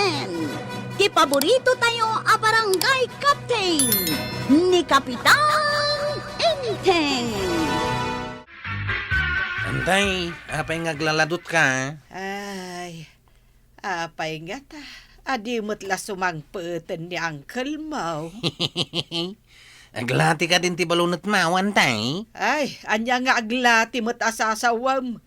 Captain! Ti paborito tayo a barangay captain ni Kapitan Enteng. Antay, apay ngaglaladot ka? Ay, apay nga ta. Adi mo't la sumangpeten ni Uncle Mau. Aglati ka din ti balunot mo, antay. Ay, anya nga aglati mo't asasawam.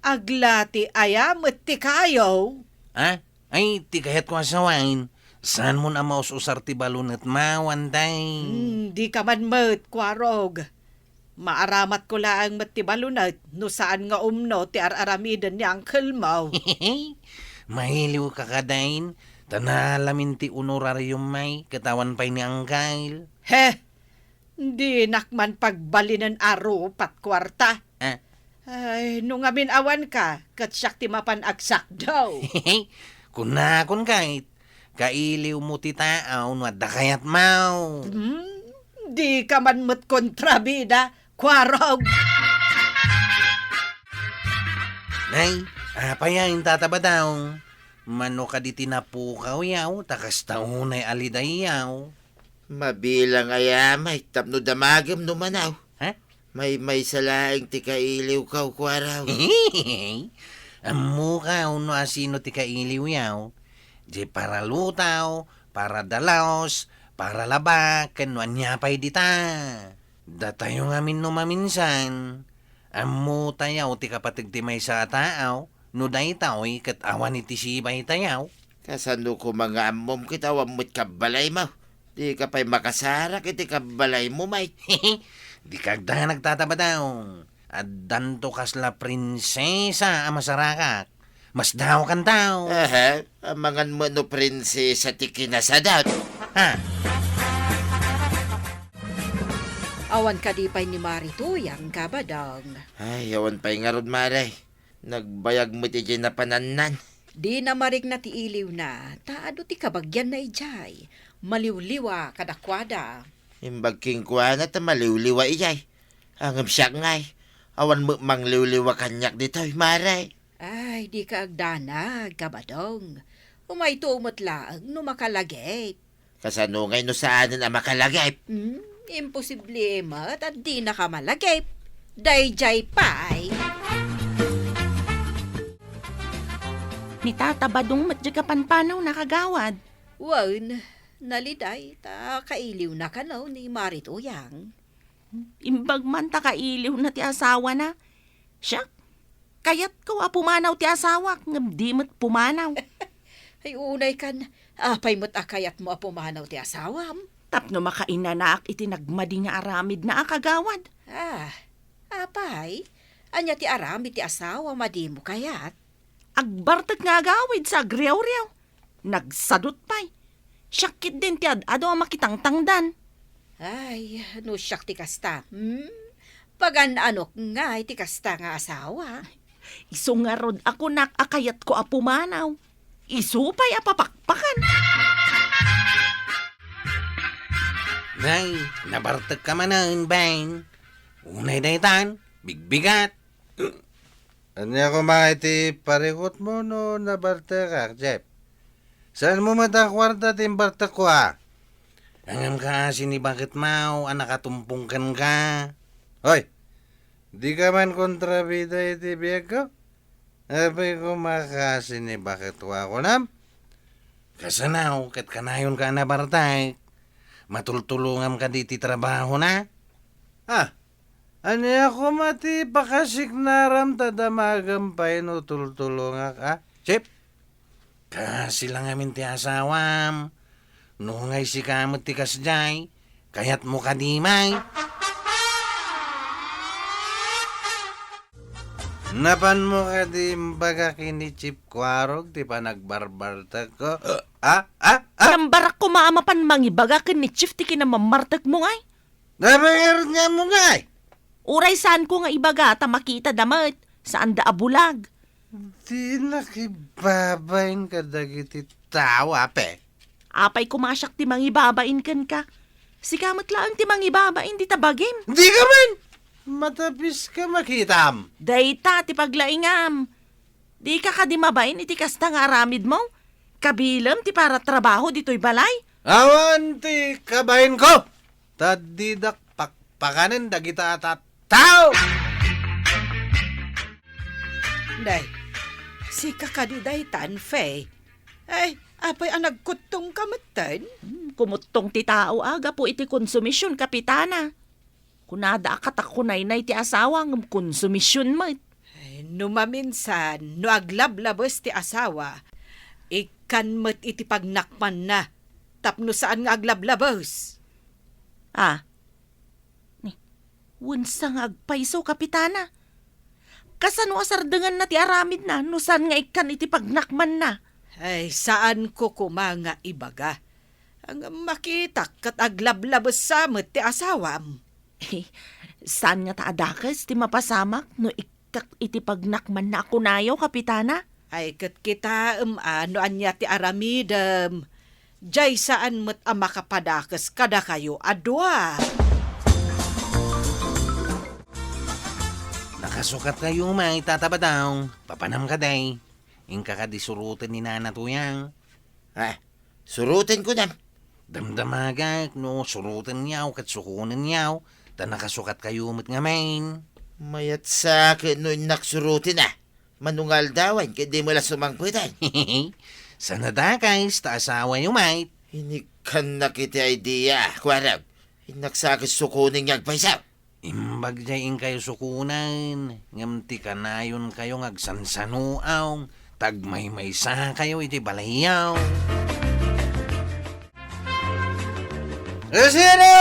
Aglati ayamot ti kayo. Ha? Ay, ti kahet ko asawain. Saan mo na maususar ti balunot mo, antay? Di ka man mo't kwarog. Maaramat ko laang mo't ti balunat no saan nga umno ti araramidan ni Uncle Mau. Mahiliw ka kadain. Tanalamin ti honorarium may katawan pa'y ni Angkail. He, di nakman pagbalinan aro pat kwarta. Ah? Ay, nung amin awan ka, katsyak ti mapanagsak daw. Kunakon kahit. Kailiw mo ti taaw no adda kayat mau. Di ka man mo't kontrabida, kwarog. Nay, apayain tataba daw. Mano ka di tinapukaw yaw, takas taunay aliday yaw. Mabilang ayamay, tapno damagam no manaw. Ha? May salaing ti kailiw kaw kwaraw. Amu ka no asino ti kailiw yaw. Di para lutaw, para dalaos, para laba, kanuan niya pa'y dita. Datayo ngamin no maminsan. Amu tayaw ti kapatid ti may sa taaw. No day tao'y kat awan iti sibay tayaw. Kasano ko mga amom kita wamot kabalay mo. Di ka pa'y makasarak iti kabalay mo may. Di kagda nagtataba daw. At danto kasla prinsesa ang masarakak. Mas daw kan daw. Aha, amangan mo no prinsesa ti kinasadat. Ha? Awan ka di pa'y ni Marito, yang kabadang. Ay, awan pa'y nga rod maray. Nagbayag mo ti na panannan. Di na marig na ti iliw na, taado ti kabagyan na ijay. Maliwliwa kadakwada. Imbag king kwa na ta maliwliwa iyay. Angam siya ngay. Awan mo mang liwliwa kanyak dito'y maray. Ay, di ka agdanag, kabadong. Umay tumot lang, no makalagay. Kasano ngay no saanan ang makalagay. Imposible mat at di na ka malagay. Dayjay pa'y. Ni Tata Badong matjagapan panaw nakagawad. Wan, naliday, ta kailiw na ka no ni Marito yang. Imbag man ta kailiw na ti asawa na. Siya, kayat ko pumanaw ti asawa, ngam di mo't pumanaw. Ay unay kan, apay mo't akayat mo pumanaw ti asawam. Tapno makainanaak iti nagmadi nga aramid na akagawad. Apay, anya ti aramid ti asawa madi mo kayat. Agbartag nga agawid sa agriyaw-riyaw. Nagsadot pa'y. Syakit din ti ado ang makitangtangdan. Ay, no siyak ti kasta. Pagan anok nga ti kasta nga asawa. Isungarod ako nakakayat ko pumanaw. Isupay papakpakan. Nay, nabartag ka manan, bain. Unay daytan, bigbigat. Anya ko makiti parikot mo no nabartag ka, Jeff? Saan mo matakwarta timbartag ko Angam ka sinibakit mau, anak katumpungkan ka. Hoy, di ka man kontrabida iti biyag ko? Abay ko makasi ni bakit ko nam? Kasanaw, kat kanayon ka na bartay. Matultulungam ka di ti trabaho na. Ano ako mati pakasik naram tadamagam pa inutultulungak Chip, kasi lang amin ti asawam. Nungay si kamot ti kasjay, kayat mo kadimay. Napan mo ka di mbaga kini Chip Kwarog ti pa nagbarbartag ko? Kambarak ko maamapan mangibagakin ni Chief ti kinamamartag mo ngay. Nabayar nga mo nga Uray saan ko nga ibaga ta makita damat. Saan da abulag. Di nakibabain ka dagiti tao, ape. Apay kumasyak ti mangibabain kan ka. Si kamat lang ti mangibabain di tabagim. Di ka man! Matapis ka makitam. Dayta ti paglaingam. Di ka kadimabain iti kasta nga aramid mo. kabilam ti para trabaho dito'y balay. Awan ti kabahin ko! Tadidak pakpakanan dagita at tao! Day, si kakadiday tan, Fay. Ay, apay ang nagkutong kamatan? Kumutong ti tao aga po iti konsumisyon, kapitana. Kunada akatakunay na iti asawa ng konsumisyon mo. Ay, numaminsan, no aglablabos ti asawa, ikan met iti pagnakman na, tapno saan nga aglablabos. Ah, ni, wunsang agpaiso, kapitana. Kasano asardengan na ti aramid na, no saan nga ikan iti pagnakman na. Ay, saan ko kumanga ibaga? Ang makita kat aglablabos sa met ti asawam. Eh, saan nga taadakas ti mapasamak no ikak iti pagnakman na ako nayo, kapitana? Ay, kat kita ano anya ti aramidem. Jay saan met ang makapadakas kada kayo adwa. Nakasukat kayo may tatabadaw. Papanam ka day. Ingka ka disurutin ni Nana Tuyang. Ah, surutin ko na. Damdamagak no surutin niyaw kat sukunin niyaw. Ta nakasukat kayo met nga main. Mayat sa akin no naksurutin na. Manungal dawan, kaya di mo la sumangputan. Sana da guys, ta asawa niyo may. Hinikan na kita idea, kwarag. Hinaksakit sukunin niyag paisaw. Imbag jayin kayo sukunan. Ngamti ka na yun kayo ngagsansanuaw. Tagmay-maysa kayo iti balayaw. Sino?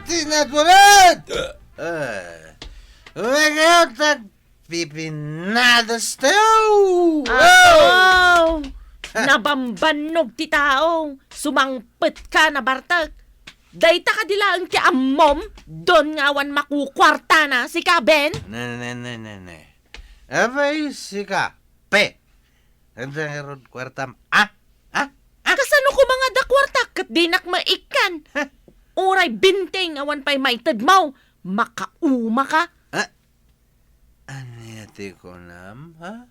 Tinaturan! Umagaw tagpipinadas tayo! Oh! Nabambanog ti tao. Sumangpet ka na bartak. Dayta ka dila ang ti ammom. Doon ngawan makukwarta na si Kaben. Na. Abay, sika. Pe. Ang rod kwartam. Kasano ko mga dakwarta kat dinak maikan. Uray binteng awan pa'y maited mo. Makauma ka. Anyati ko nam, ha?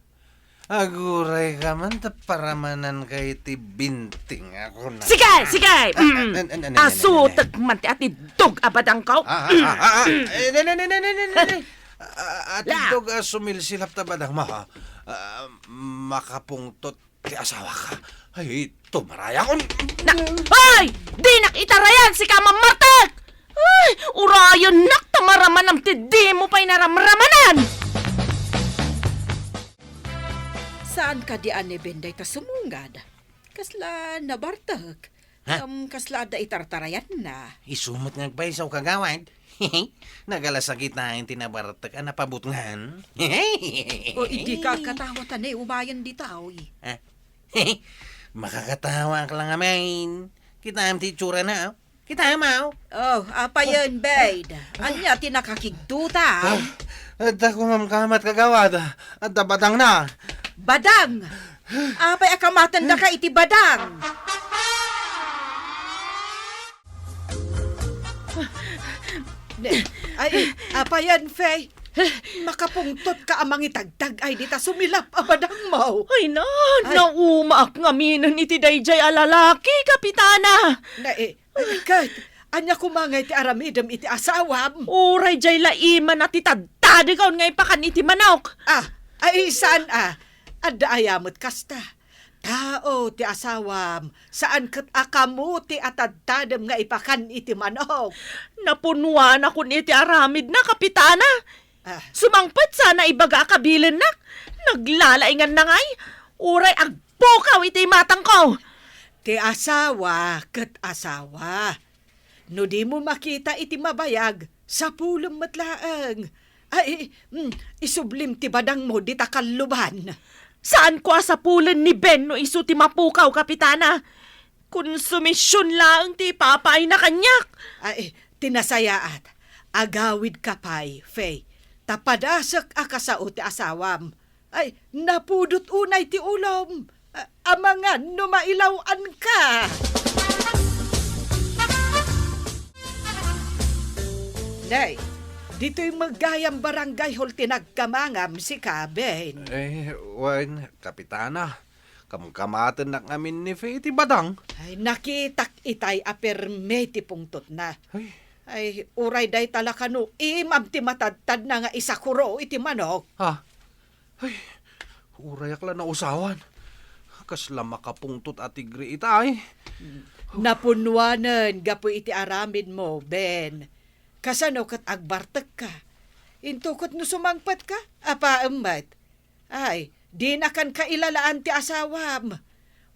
Aguray ka man, taparamanan kay ti binting ako na. Sige! Asutag man ti ati dog abadang ko. Ati dog sumilsilap tabadang maha. Makapungtot ti asawa ka. Ay, tumaraya ko. Ay! Dinak itarayan si kamamartak! Ay! Urayon nak tamaraman am ti di mo pa'y naramramanan! Saan ka di ane benday ta sumungad? Kasla nabartak. Ha? Kasla da itartarayan na. Isumot ngagpaisaw kagawad. Nagalasakit na yung tinabartak ang napabutngan. O hindi ka katawatan eh, umayan di tao eh. Makakatawa ka lang amain. Kita am ti tsura na. Kita amaw. Oh, apa yun, baid? Anya tinakakigduta. At ako mamkamat kagawad. At batang na. Badang! Apay akamatan da ka iti badang! Ay, apa yan, Fay? Makapungtot ka amang itagtag ay dita sumilap abadang mo. Ay na, naumaak nga minan iti dayjay alalaki, kapitana. Na kat, anya kumangay ti aramidam iti asawam. Uray jay laiman at itadtadi kaon nga ipakan iti manok. Ay saan Adda ayamot kasta. Tao ti asawam, saan kat akamu ti atadtadam nga ipakan iti manok. Napunuan ako iti aramid na, kapitana. Sumangpet sana ibaga kabilin na. Naglalaingan na ngay. Uray agpukaw iti matang ko. Ti asawa kat asawa. No di mo makita iti mabayag, sa pulong matlaang. Ay, isublim ti badang mo di takaluban. Saan ko sa pulan ni Ben no isu ti mapukaw, kapitana? Konsumisyon lang ti papay na kanyak. Ay, tinasayaat. Agawid kapay, Fay. Tapadasak akasao ti asawam. Ay, napudot unay ti ulom. Amangan no mailawan ka. Day, dito'y magayang barangay hol tinagkamangam si Kaben. Wan, kapitana. Kamkamatan nak ngamin ni Fe iti badang. Ay, nakitak itay aperme ti pungtot na. Ay, Ay, uray day talakano, imam ti matadtad na nga isakuro iti manok. ha? Ay, urayak la na usawan. Kasla makapungtot at tigri itay. Napunwanan, gapo iti aramid mo, Ben. Kasano kat agbartek ka. Intukot no sumangpat ka, apa embat. Ay, di na kan kailalaan ti asawam.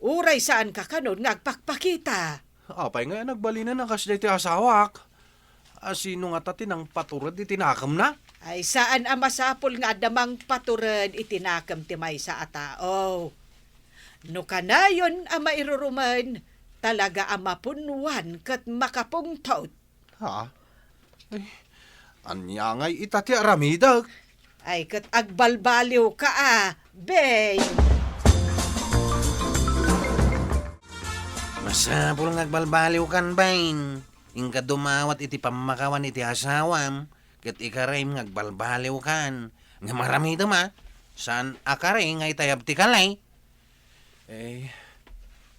Uray saan ka kanon ngagpakpakita. Apay nga nagbalina na kasday ti asawak. Sino nga tati ng paturad iti nakam na? Ay, saan ang masapol nga damang paturan itinakam ti may sa atao. No kanayon ang mairuruman, talaga ang mapunwan kat makapungtot. Ha? Ay, anya ngay itati aramidag. Ay, kat agbalbaliw ka Bey. Masapul nagbalbaliw kan bain. Ingka dumawat iti pamakawan iti asawam. Kat ikarim nagbalbaliw kan. Nga marami ma. Saan akare ngay tayab ti kalay?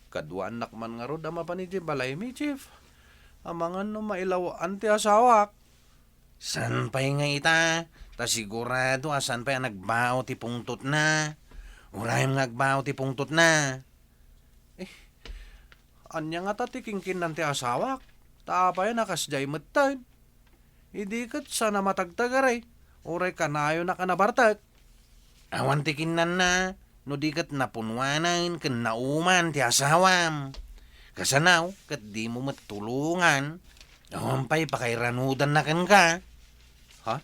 Kadwa anak man nga rod ama pa ni balay mi, Chief. Amangan no mailawaan ti asawak. San pa'y nga ita? Ta sigurado asan pa'y nagbaw ti pungtot na. Urayam nagbaw ti pungtot na. Anya nga tatiking kinan ti asawak. Taapay nakasjay matay. Idi kat sana matagtagaray. Uray kanayo na kanabartag. Awan ti kinan na. No di kat napunwanan ken nauman ti asawam. Kasanaw kat di mo matulungan. Awan pa'y pakairanudan na ken ka. Ha?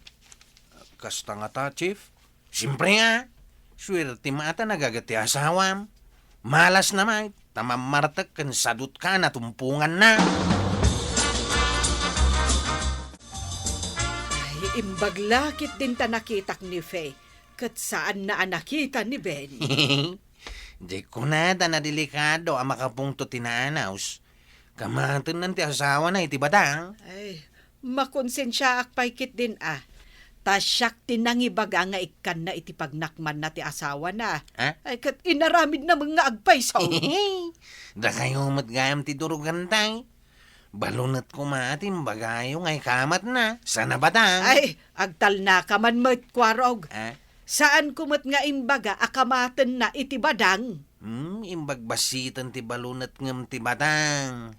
Kasta nga ta, Chief? Siyempre nga. Swerte mata nagagati asawam. Malas naman. Tamamartak ken sadut ka na tumpungan na. Ay, imbaglakit din ta nakitak ni Faye. Kat saan na nakita ni Ben? Di ko na na delikado ang makapungto tinaanaws. Kamatan ng ti asawa na iti badang. Ay, makonsensya akpaykit din Tasyak tinangibaga nga ikan na iti pagnakman na ti asawa na. Ha? Ay, kat inaramid na mga agpaysaw. Da kayo matgayam ti durugan tay. Balunat ko maatim bagayo ngay kamat na. Sana badang. Ay, agtal na ka man kwarog. Ha? Saan kumot nga imbaga akamatan na iti badang? Imbagbasitan ti balunat ngem ti badang.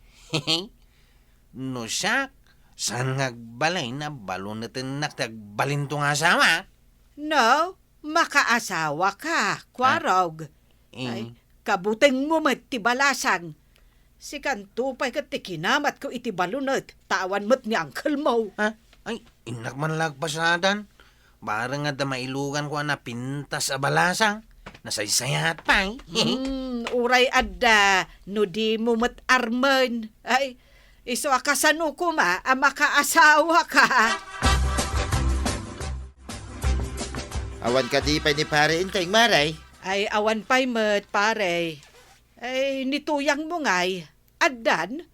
No siyak. Saan ngagbalay na balunatan na tagbalinto nga asawa? No, makaasawa ka, kwarog. Ay, kabuteng mo ti balasang. Si Kantupay kat ti kinamat ko iti balunot, tawan mo't ni Uncle Mo. Ha? Ay, inak man lagpasadan. Parang nga damailugan ko na pintas a balasang. Nasaysayat pa Uray adda, no di mo mo't arman. Ay, iso akasano ko makaasawa ka. Awan ka di pa ni pare inteng maray. Ay, awan pa'y mo't pare. Ay, nituyang mo ngay. Addan,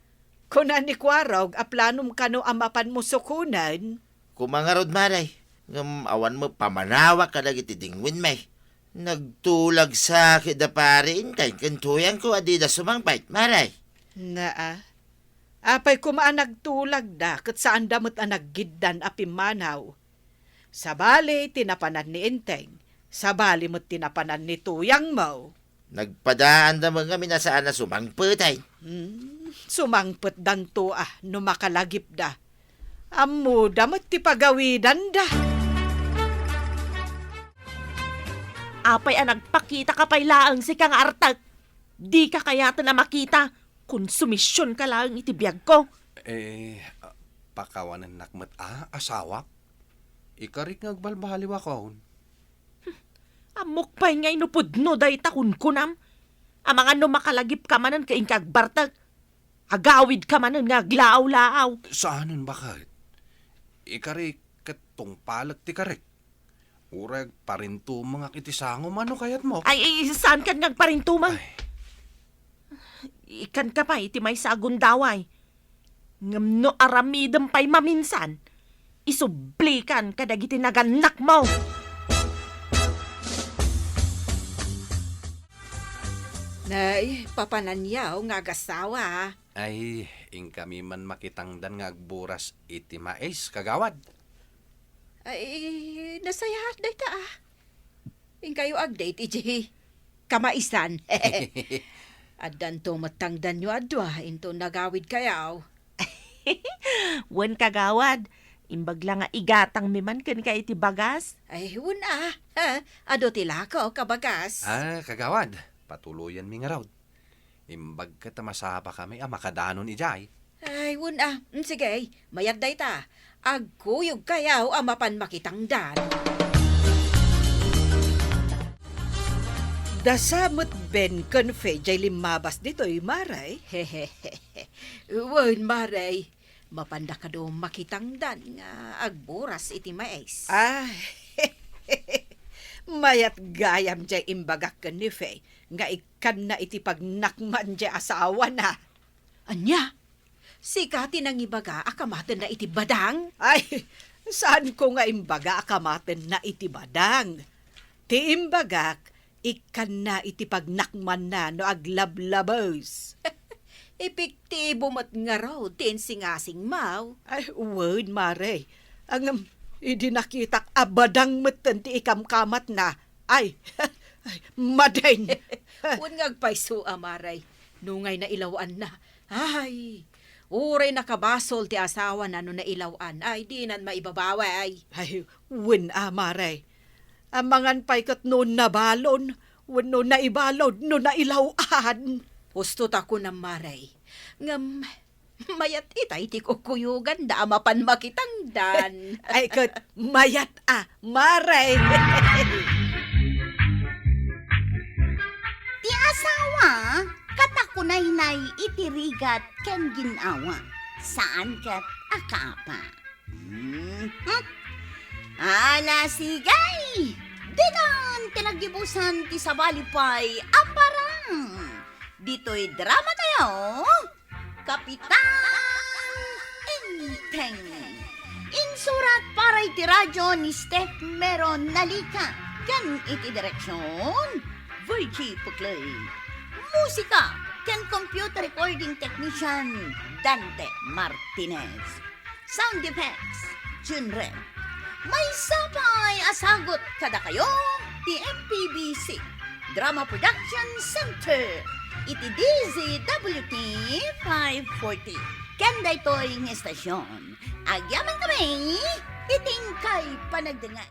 kunan ni Kwarog, aplanum kano amapan mo sukunan. Kumangarod maray. Ngam awan mo pamanawa ka lagi tidingwin may. Nagtulag sa kida pare inteng kantuyan ko adida sumangpait maray. Apay kumaan nagtulag da, kat saan damot ang naggiddan apimanaw. Sa bali, tinapanan ni Inteng. Sa bali mo't tinapanan ni Tuyang mo. Nagpadaan da mga minasaan na sumangpatay. Sumangpet dan to no makalagip da. Amo damot ti pagawidan da. Apay ang nagpakita ka pa'y laang si kang artag. Di ka kayata na makita. Konsumisyon ka lang iti biyag ko. Pakawanan nakmat asawak? Ikarik ngagbalbaliw ako. Amok pa'y ngay nupudno day takun kunam. Amang ano makalagip ka manan kaing kagbartag. Agawid ka manan nga glaaw-laaw. Saanan bakit? Ikarik katong palag ti karik. Urag parinto mga kitisangom ano kayat mo? Ay, saan ka nagparintumang? Ikan ka pa, iti may sagundaway. Ngam no aramidam pa'y maminsan. Isublikan kadagiti naganak mo. Nay, papananyaw nga gasawa. Ay, ing kami man makitangdan nga agburas iti mais kagawad. Ay, nasayahat day ta ah. In kayo agdate, iji. Kamaisan. Adan to matangdan nyo adwa, into nagawid kayaw. Wen kagawad, imbag lang nga igatang miman ken ka iti bagas. Ay, wala. Ado tilako, kabagas. Kagawad, patuluyan mi nga raw. Imbag ka tamasapa kami makadanon ijay. Ay, wala. Sige, mayat day ta. Agkuyog kayaw amapan makitangdan. Dasamot ben konfe jay limabas dito'y maray. Hehehe. Wan maray. Mapanda ka do makitangdan nga agburas iti mais. Ay. Mayat gayam jay imbagak ken ni Fe. Nga ikan na iti pagnakman jay asawa na. Anya? Sikati nang ibaga akamaten na iti badang? Ay, saan ko nga imbaga akamaten na iti badang? Ti imbagak, ikan na iti pagnakman na no aglablabos. Epektibo mat nga raw, tin singasing maw. Ay, word, mare. Ang idi nakitak abadang matan ti ikamkamat na. Ay, madain. Huwag ngagpaiso, amaray. Nungay na ilawan na. Ay, uray nakabasol ti asawa na no nailawan. Ay, di nan maibabaway. Ay, win, amaray. Amangan pa'y kat no nabalon, wano naibalod, no nailawan. Gusto ta ko na maray. Ngam, mayat itay ti kukuyugan da amapan makitangdan. Ay kat, mayat maray. Ti asawa, katakunay-nay itirigat ken ginawa. Saan kat akapa? Ala sigay! Dinan tinagibusan ti sabalipay aparang! Dito'y drama tayo, Kapitan Enteng. Insurat para iti radyo ni Steph Meron Nalika. Ken iti direksyon, Virgie Puclay. Musika, ken computer recording technician, Dante Martinez. Sound effects, Junre. May sabay asagot kada kayo, di MPBC Drama Production Center. Iti DZWT 540. Kanda ito'y ng estasyon. Agyaman kami, iting kay panagdangan.